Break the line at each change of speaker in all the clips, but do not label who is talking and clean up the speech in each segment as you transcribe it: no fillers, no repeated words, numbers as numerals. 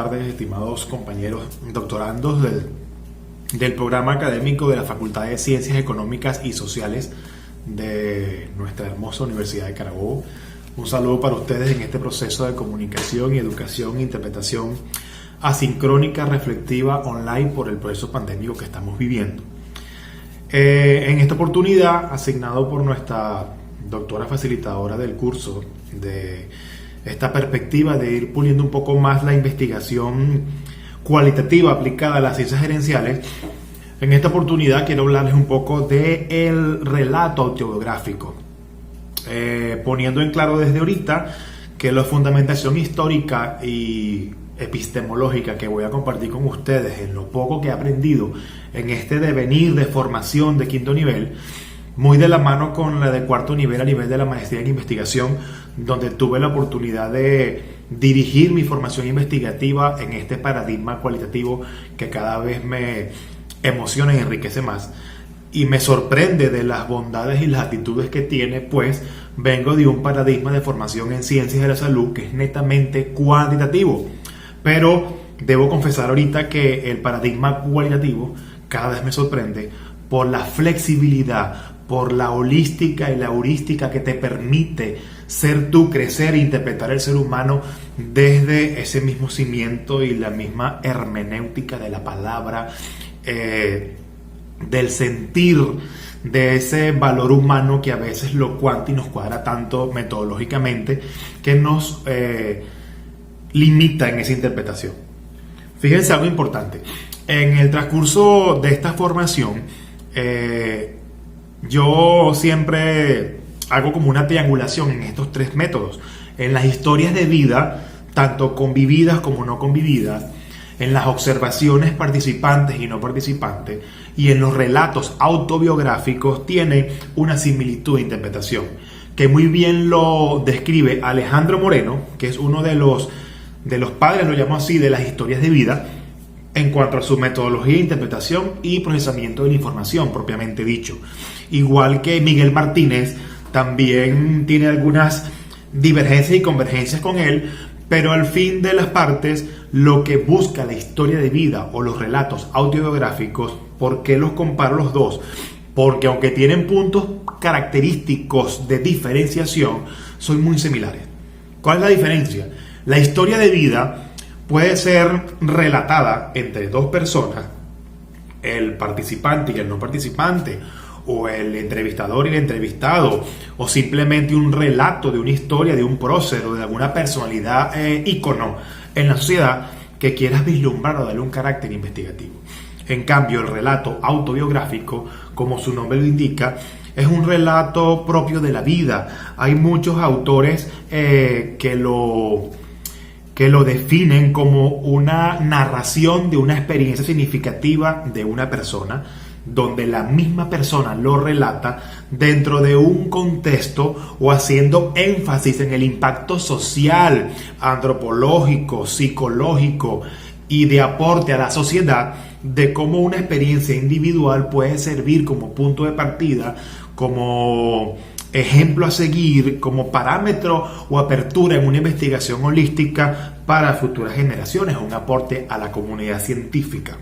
tardes, estimados compañeros doctorandos del programa académico de la Facultad de Ciencias Económicas y Sociales de nuestra hermosa Universidad de Carabobo. Un saludo para ustedes en este proceso de comunicación y educación e interpretación asincrónica, reflectiva, online por el proceso pandémico que estamos viviendo. En esta oportunidad, asignado por nuestra doctora facilitadora del curso, de esta perspectiva de ir puliendo un poco más la investigación cualitativa aplicada a las ciencias gerenciales, en esta oportunidad quiero hablarles un poco del relato autobiográfico, poniendo en claro desde ahorita que la fundamentación histórica y epistemológica que voy a compartir con ustedes en lo poco que he aprendido en este devenir de formación de quinto nivel, muy de la mano con la de cuarto nivel a nivel de la maestría en investigación, donde tuve la oportunidad de dirigir mi formación investigativa en este paradigma cualitativo que cada vez me emociona y enriquece más. Y me sorprende de las bondades y las actitudes que tiene, pues vengo de un paradigma de formación en ciencias de la salud que es netamente cuantitativo. Pero debo confesar ahorita que el paradigma cualitativo cada vez me sorprende por la flexibilidad, por la holística y la heurística que te permite ser tú, crecer e interpretar el ser humano desde ese mismo cimiento y la misma hermenéutica de la palabra, del sentir, de ese valor humano que a veces lo cuanti nos cuadra tanto metodológicamente que nos limita en esa interpretación. Fíjense algo importante. En el transcurso de esta formación, yo siempre hago como una triangulación en estos tres métodos. En las historias de vida, tanto convividas como no convividas, en las observaciones participantes y no participantes, y en los relatos autobiográficos, tiene una similitud de interpretación, que muy bien lo describe Alejandro Moreno, que es uno de los padres, lo llamo así, de las historias de vida, en cuanto a su metodología de interpretación y procesamiento de la información, propiamente dicho. Igual que Miguel Martínez, también tiene algunas divergencias y convergencias con él, pero al fin de las partes, lo que busca la historia de vida o los relatos autobiográficos, ¿por qué los comparo los dos? Porque aunque tienen puntos característicos de diferenciación, son muy similares. ¿Cuál es la diferencia? La historia de vida puede ser relatada entre dos personas, el participante y el no participante, o el entrevistador y el entrevistado, o simplemente un relato de una historia, de un prócer o de alguna personalidad ícono en la sociedad que quieras vislumbrar o darle un carácter investigativo. En cambio, el relato autobiográfico, como su nombre lo indica, es un relato propio de la vida. Hay muchos autores que lo definen como una narración de una experiencia significativa de una persona, donde la misma persona lo relata dentro de un contexto o haciendo énfasis en el impacto social, antropológico, psicológico y de aporte a la sociedad, de cómo una experiencia individual puede servir como punto de partida, como ejemplo a seguir, como parámetro o apertura en una investigación holística para futuras generaciones, un aporte a la comunidad científica.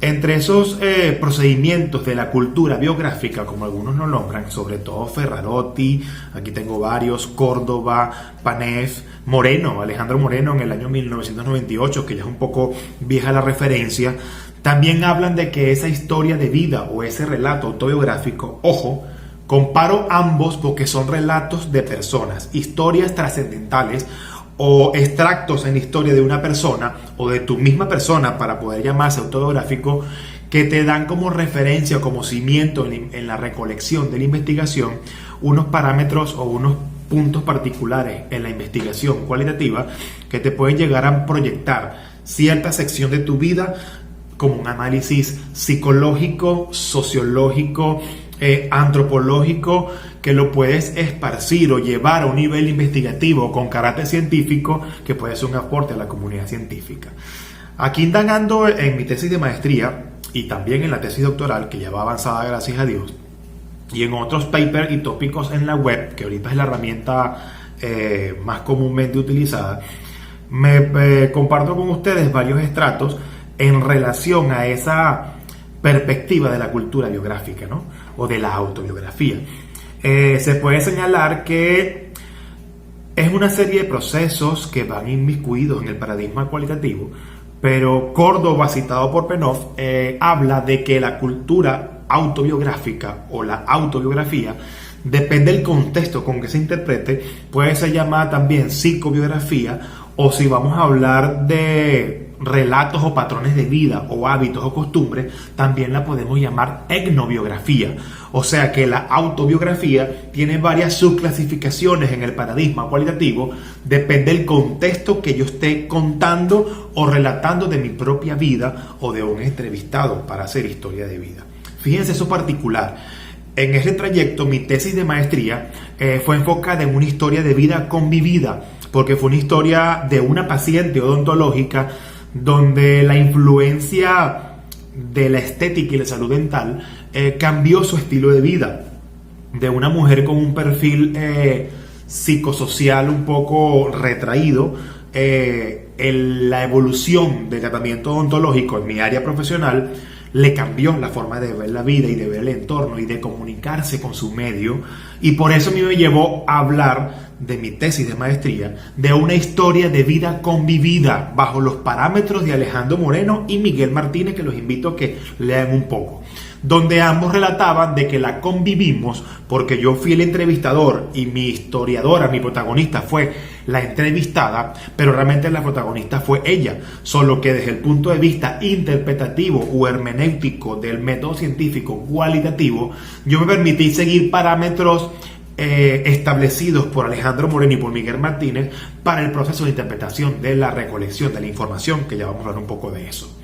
Entre esos procedimientos de la cultura biográfica, como algunos lo nombran, sobre todo Ferrarotti, aquí tengo varios, Córdoba, Panef, Moreno, Alejandro Moreno en el año 1998, que ya es un poco vieja la referencia, también hablan de que esa historia de vida o ese relato autobiográfico, ojo, comparo ambos porque son relatos de personas, historias trascendentales o extractos en la historia de una persona o de tu misma persona para poder llamarse autobiográfico, que te dan como referencia o como cimiento en la recolección de la investigación unos parámetros o unos puntos particulares en la investigación cualitativa que te pueden llegar a proyectar cierta sección de tu vida como un análisis psicológico, sociológico, antropológico, que lo puedes esparcir o llevar a un nivel investigativo con carácter científico que puede ser un aporte a la comunidad científica. Aquí indagando en mi tesis de maestría y también en la tesis doctoral, que ya va avanzada gracias a Dios, y en otros papers y tópicos en la web, que ahorita es la herramienta más comúnmente utilizada, comparto con ustedes varios estratos en relación a esa perspectiva de la cultura biográfica, ¿no? O de la autobiografía. Se puede señalar que es una serie de procesos que van inmiscuidos en el paradigma cualitativo, pero Córdoba, citado por Penoff, habla de que la cultura autobiográfica o la autobiografía, depende del contexto con que se interprete, puede ser llamada también psicobiografía, o si vamos a hablar de relatos o patrones de vida o hábitos o costumbres, también la podemos llamar etnobiografía. O sea que la autobiografía tiene varias subclasificaciones en el paradigma cualitativo, depende del contexto que yo esté contando o relatando de mi propia vida o de un entrevistado para hacer historia de vida. Fíjense eso particular. En ese trayecto, mi tesis de maestría fue enfocada en una historia de vida convivida, porque fue una historia de una paciente odontológica donde la influencia de la estética y la salud dental cambió su estilo de vida. De una mujer con un perfil psicosocial un poco retraído, la evolución del tratamiento odontológico en mi área profesional le cambió la forma de ver la vida y de ver el entorno y de comunicarse con su medio, y por eso a mí me llevó a hablar de mi tesis de maestría de una historia de vida convivida bajo los parámetros de Alejandro Moreno y Miguel Martínez, que los invito a que lean un poco, donde ambos relataban de que la convivimos porque yo fui el entrevistador y mi historiadora, mi protagonista fue la entrevistada, pero realmente la protagonista fue ella, solo que desde el punto de vista interpretativo o hermenéutico del método científico cualitativo, yo me permití seguir parámetros establecidos por Alejandro Moreno y por Miguel Martínez para el proceso de interpretación de la recolección de la información, que ya vamos a hablar un poco de eso.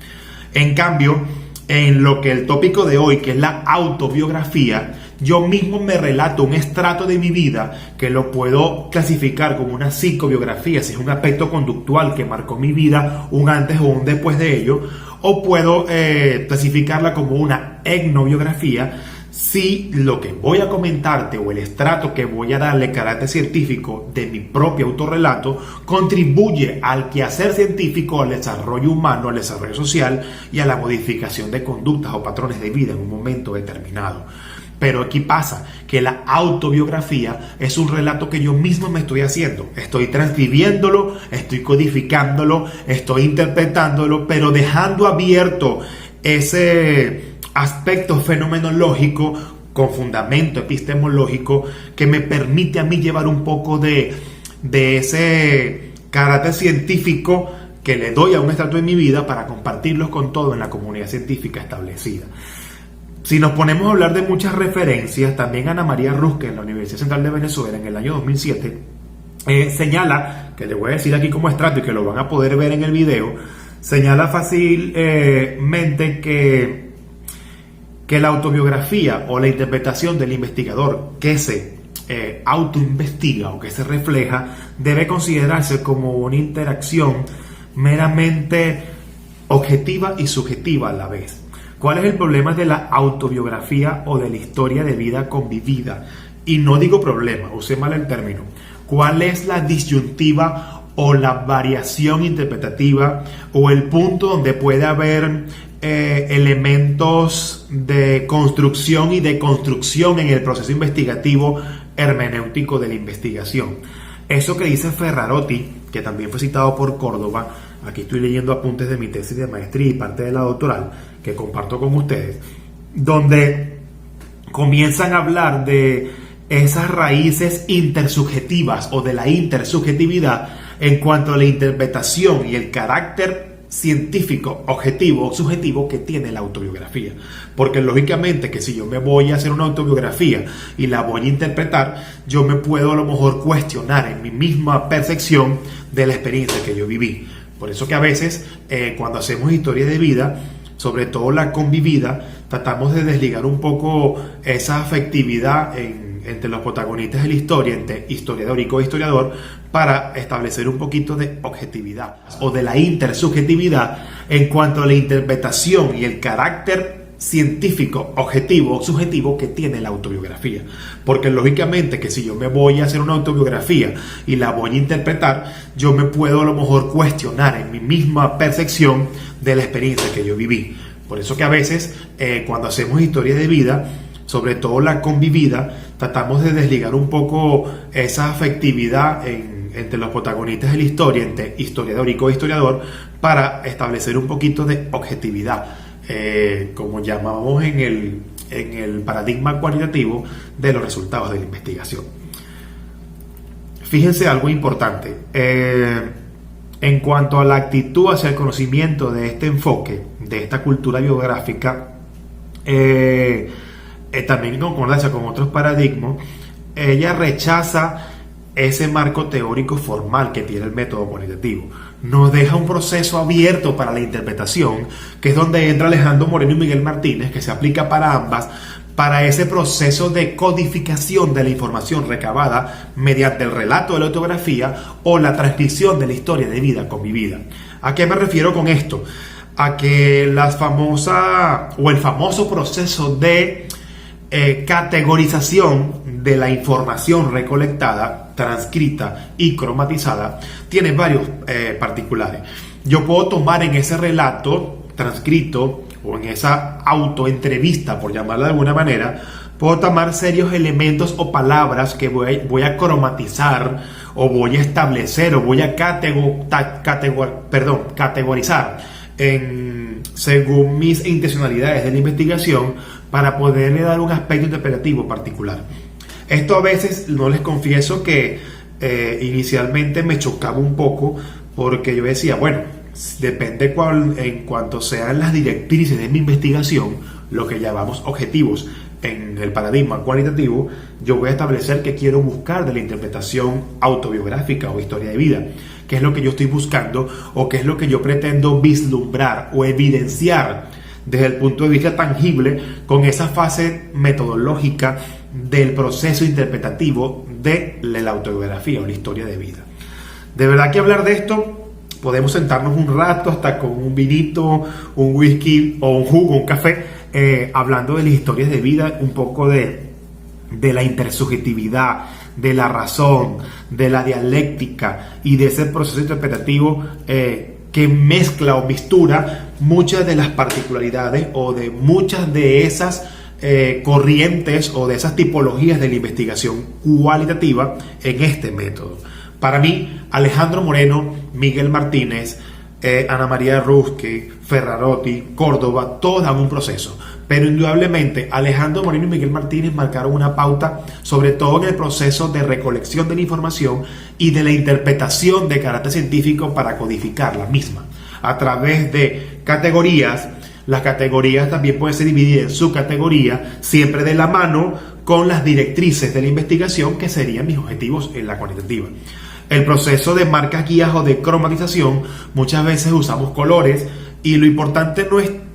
En cambio, en lo que el tópico de hoy, que es la autobiografía, yo mismo me relato un estrato de mi vida que lo puedo clasificar como una psicobiografía, si es un aspecto conductual que marcó mi vida, un antes o un después de ello, o puedo clasificarla como una etnobiografía, si lo que voy a comentarte o el estrato que voy a darle carácter científico de mi propio autorrelato contribuye al quehacer científico, al desarrollo humano, al desarrollo social y a la modificación de conductas o patrones de vida en un momento determinado. Pero aquí pasa que la autobiografía es un relato que yo mismo me estoy haciendo. Estoy transcribiéndolo, estoy codificándolo, estoy interpretándolo, pero dejando abierto ese aspecto fenomenológico con fundamento epistemológico que me permite a mí llevar un poco de ese carácter científico que le doy a un estrato de mi vida para compartirlos con todo en la comunidad científica establecida. Si nos ponemos a hablar de muchas referencias, también Ana María Rusque en la Universidad Central de Venezuela en el año 2007 señala, que le voy a decir aquí como estrato y que lo van a poder ver en el video, señala fácilmente que la autobiografía o la interpretación del investigador que se autoinvestiga o que se refleja debe considerarse como una interacción meramente objetiva y subjetiva a la vez. ¿Cuál es el problema de la autobiografía o de la historia de vida convivida? Y no digo problema, usé mal el término. ¿Cuál es la disyuntiva o la variación interpretativa o el punto donde puede haber elementos de construcción y deconstrucción en el proceso investigativo hermenéutico de la investigación? Eso que dice Ferrarotti, que también fue citado por Córdoba, aquí estoy leyendo apuntes de mi tesis de maestría y parte de la doctoral que comparto con ustedes, donde comienzan a hablar de esas raíces intersubjetivas o de la intersubjetividad en cuanto a la interpretación y el carácter científico, objetivo o subjetivo que tiene la autobiografía. Porque lógicamente que si yo me voy a hacer una autobiografía y la voy a interpretar, yo me puedo a lo mejor cuestionar en mi misma percepción de la experiencia que yo viví. Por eso que a veces cuando hacemos historias de vida, sobre todo la convivida, tratamos de desligar un poco esa afectividad entre los protagonistas de la historia, entre historiador y cohistoriador, para establecer un poquito de objetividad o de la intersubjetividad en cuanto a la interpretación y el carácter científico, objetivo o subjetivo que tiene la autobiografía. Porque lógicamente que si yo me voy a hacer una autobiografía y la voy a interpretar, yo me puedo a lo mejor cuestionar en mi misma percepción de la experiencia que yo viví. Por eso que a veces cuando hacemos historias de vida, sobre todo la convivida, tratamos de desligar un poco esa afectividad entre los protagonistas de la historia, entre historiador y cohistoriador, para establecer un poquito de objetividad, como llamábamos en el paradigma cualitativo de los resultados de la investigación. Fíjense algo importante. En cuanto a la actitud hacia el conocimiento de este enfoque, de esta cultura biográfica, también en concordancia con otros paradigmas, ella rechaza ese marco teórico formal que tiene el método cualitativo. Nos deja un proceso abierto para la interpretación, que es donde entra Alejandro Moreno y Miguel Martínez, que se aplica para ambas, para ese proceso de codificación de la información recabada mediante el relato de la autobiografía o la transcripción de la historia de vida convivida. ¿A qué me refiero con esto? A que el famoso proceso de categorización de la información recolectada, transcrita y cromatizada tiene varios particulares. Yo puedo tomar en ese relato transcrito o en esa autoentrevista, por llamarla de alguna manera, puedo tomar serios elementos o palabras que voy a cromatizar o voy a establecer o voy a categorizar según mis intencionalidades de la investigación para poderle dar un aspecto interpretativo particular. Esto a veces, no les confieso que inicialmente me chocaba un poco, porque yo decía, bueno, depende en cuanto sean las directrices de mi investigación, lo que llamamos objetivos en el paradigma cualitativo, yo voy a establecer qué quiero buscar de la interpretación autobiográfica o historia de vida, qué es lo que yo estoy buscando o qué es lo que yo pretendo vislumbrar o evidenciar desde el punto de vista tangible con esa fase metodológica del proceso interpretativo de la autobiografía o la historia de vida. De verdad que hablar de esto, podemos sentarnos un rato hasta con un vinito, un whisky o un jugo, un café, hablando de las historias de vida, un poco de la intersubjetividad, de la razón, de la dialéctica y de ese proceso interpretativo que mezcla o mistura muchas de las particularidades o de muchas de esas corrientes o de esas tipologías de la investigación cualitativa en este método. Para mí, Alejandro Moreno, Miguel Martínez, Ana María Ruski, Ferrarotti, Córdoba, todos dan un proceso. Pero indudablemente Alejandro Moreno y Miguel Martínez marcaron una pauta, sobre todo en el proceso de recolección de la información y de la interpretación de carácter científico para codificar la misma a través de categorías. Las categorías también pueden ser divididas en subcategorías, siempre de la mano con las directrices de la investigación, que serían mis objetivos en la cualitativa. El proceso de marcas guías o de cromatización, muchas veces usamos colores y lo importante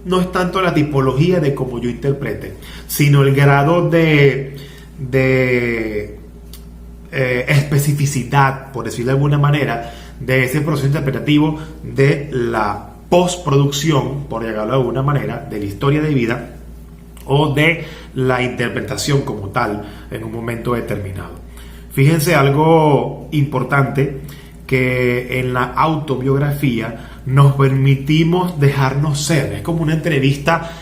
no es tanto la tipología de cómo yo interprete, sino el grado de especificidad, por decirlo de alguna manera, de ese proceso interpretativo de la postproducción, por llamarlo de alguna manera, de la historia de vida o de la interpretación como tal en un momento determinado. Fíjense algo importante, que en la autobiografía nos permitimos dejarnos ser. Es como una entrevista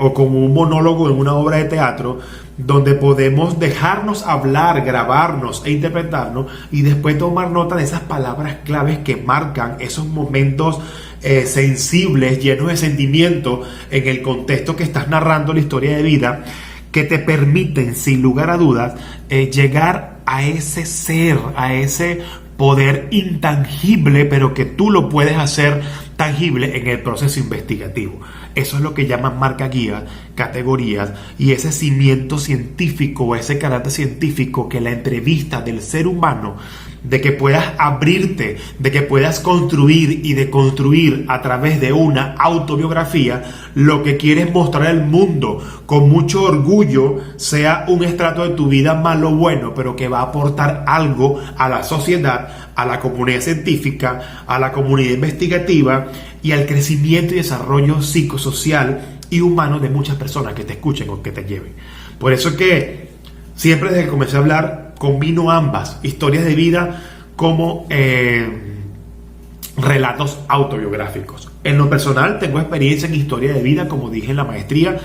o como un monólogo en una obra de teatro, donde podemos dejarnos hablar, grabarnos e interpretarnos y después tomar nota de esas palabras claves que marcan esos momentos sensibles, llenos de sentimiento en el contexto que estás narrando la historia de vida, que te permiten, sin lugar a dudas, llegar a ese ser, a ese poder intangible, pero que tú lo puedes hacer tangible en el proceso investigativo. Eso es lo que llaman marca guía, categorías, y ese cimiento científico, ese carácter científico que la entrevista del ser humano, de que puedas abrirte, de que puedas construir y deconstruir a través de una autobiografía lo que quieres mostrar al mundo con mucho orgullo, sea un estrato de tu vida malo o bueno, pero que va a aportar algo a la sociedad, a la comunidad científica, a la comunidad investigativa y al crecimiento y desarrollo psicosocial y humano de muchas personas que te escuchen o que te lleven. Por eso es que siempre desde que comencé a hablar combino ambas, historias de vida como relatos autobiográficos. En lo personal tengo experiencia en historia de vida, como dije en la maestría.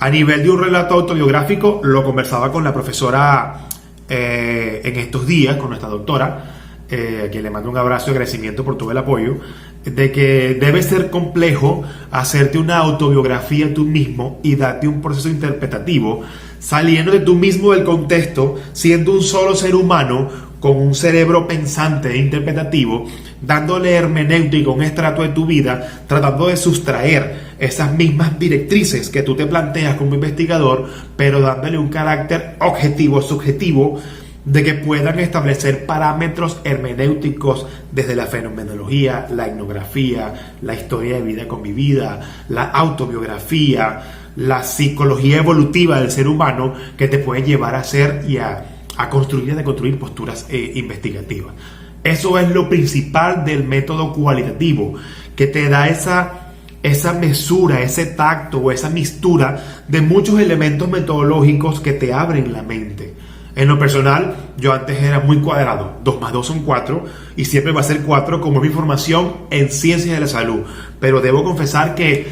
A nivel de un relato autobiográfico lo conversaba con la profesora en estos días, con nuestra doctora, a quien le mando un abrazo y agradecimiento por todo el apoyo, de que debe ser complejo hacerte una autobiografía tú mismo y darte un proceso interpretativo saliendo de tú mismo del contexto, siendo un solo ser humano con un cerebro pensante e interpretativo, dándole hermenéutica, un estrato de tu vida, tratando de sustraer esas mismas directrices que tú te planteas como investigador, pero dándole un carácter objetivo, subjetivo, de que puedan establecer parámetros hermenéuticos desde la fenomenología, la etnografía, la historia de vida convivida, la autobiografía, la psicología evolutiva del ser humano, que te puede llevar a hacer y a construir y a deconstruir posturas investigativas. Eso es lo principal del método cualitativo, que te da esa mesura, ese tacto o esa mixtura de muchos elementos metodológicos que te abren la mente. En lo personal, yo antes era muy cuadrado, 2 más 2 son 4 y siempre va a ser 4 como mi formación en ciencias de la salud, pero debo confesar que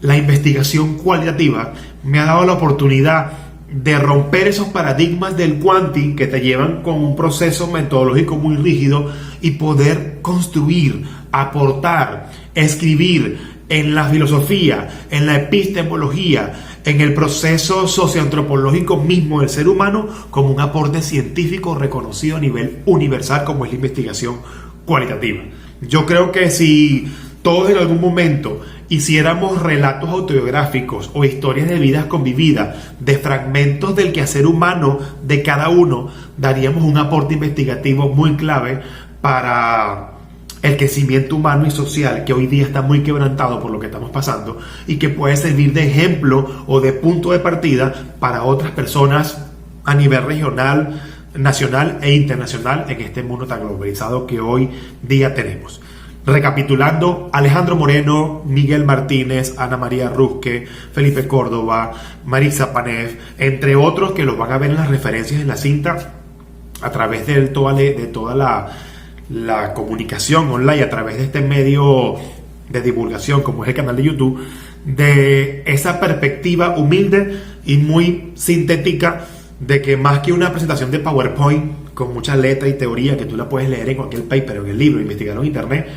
la investigación cualitativa me ha dado la oportunidad de romper esos paradigmas del quanti que te llevan con un proceso metodológico muy rígido y poder construir, aportar, escribir en la filosofía, en la epistemología, en el proceso socioantropológico mismo del ser humano como un aporte científico reconocido a nivel universal como es la investigación cualitativa. Yo creo que si todos en algún momento hiciéramos relatos autobiográficos o historias de vidas convividas de fragmentos del quehacer humano de cada uno, daríamos un aporte investigativo muy clave para el crecimiento humano y social que hoy día está muy quebrantado por lo que estamos pasando y que puede servir de ejemplo o de punto de partida para otras personas a nivel regional, nacional e internacional en este mundo tan globalizado que hoy día tenemos. Recapitulando, Alejandro Moreno, Miguel Martínez, Ana María Rusque, Felipe Córdoba, Marisa Panev, entre otros que los van a ver en las referencias en la cinta a través de toda la comunicación online, a través de este medio de divulgación como es el canal de YouTube, de esa perspectiva humilde y muy sintética de que más que una presentación de PowerPoint con mucha letra y teoría que tú la puedes leer en cualquier paper o en el libro, investigar en internet,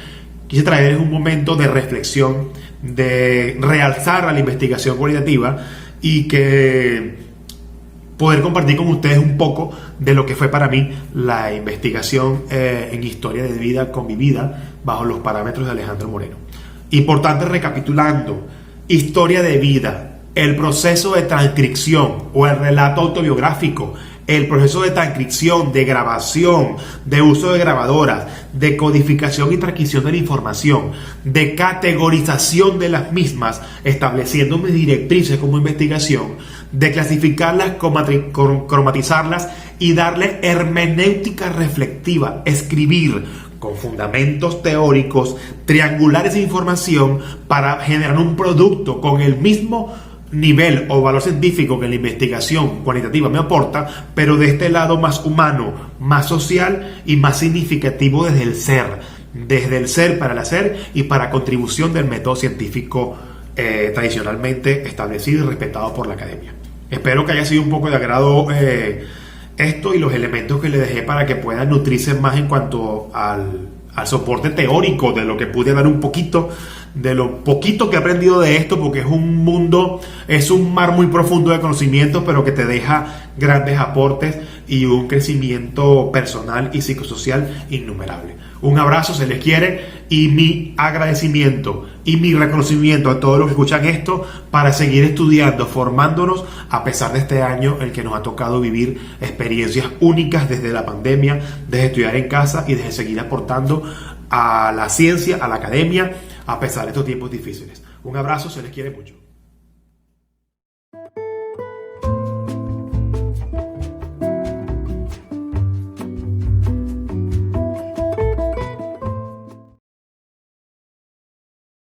quise traer un momento de reflexión, de realzar a la investigación cualitativa y que poder compartir con ustedes un poco de lo que fue para mí la investigación en historia de vida convivida bajo los parámetros de Alejandro Moreno. Importante, recapitulando, historia de vida, el proceso de transcripción o el relato autobiográfico, el proceso de transcripción, de grabación, de uso de grabadoras, de codificación y transcripción de la información, de categorización de las mismas, estableciendo mis directrices como investigación, de clasificarlas, cromatizarlas y darle hermenéutica reflectiva, escribir con fundamentos teóricos, triangulares de información para generar un producto con el mismo nivel o valor científico que la investigación cualitativa me aporta, pero de este lado más humano, más social y más significativo desde el ser para el hacer y para contribución del método científico tradicionalmente establecido y respetado por la academia. Espero que haya sido un poco de agrado esto y los elementos que le dejé para que puedan nutrirse más en cuanto al soporte teórico de lo que pude dar un poquito, de lo poquito que he aprendido de esto, porque es un mundo, es un mar muy profundo de conocimiento, pero que te deja grandes aportes y un crecimiento personal y psicosocial innumerable. Un abrazo, se les quiere, y mi agradecimiento y mi reconocimiento a todos los que escuchan esto para seguir estudiando, formándonos a pesar de este año en el que nos ha tocado vivir experiencias únicas desde la pandemia, desde estudiar en casa y desde seguir aportando a la ciencia, a la academia, a pesar de estos tiempos difíciles. Un abrazo, se les quiere mucho.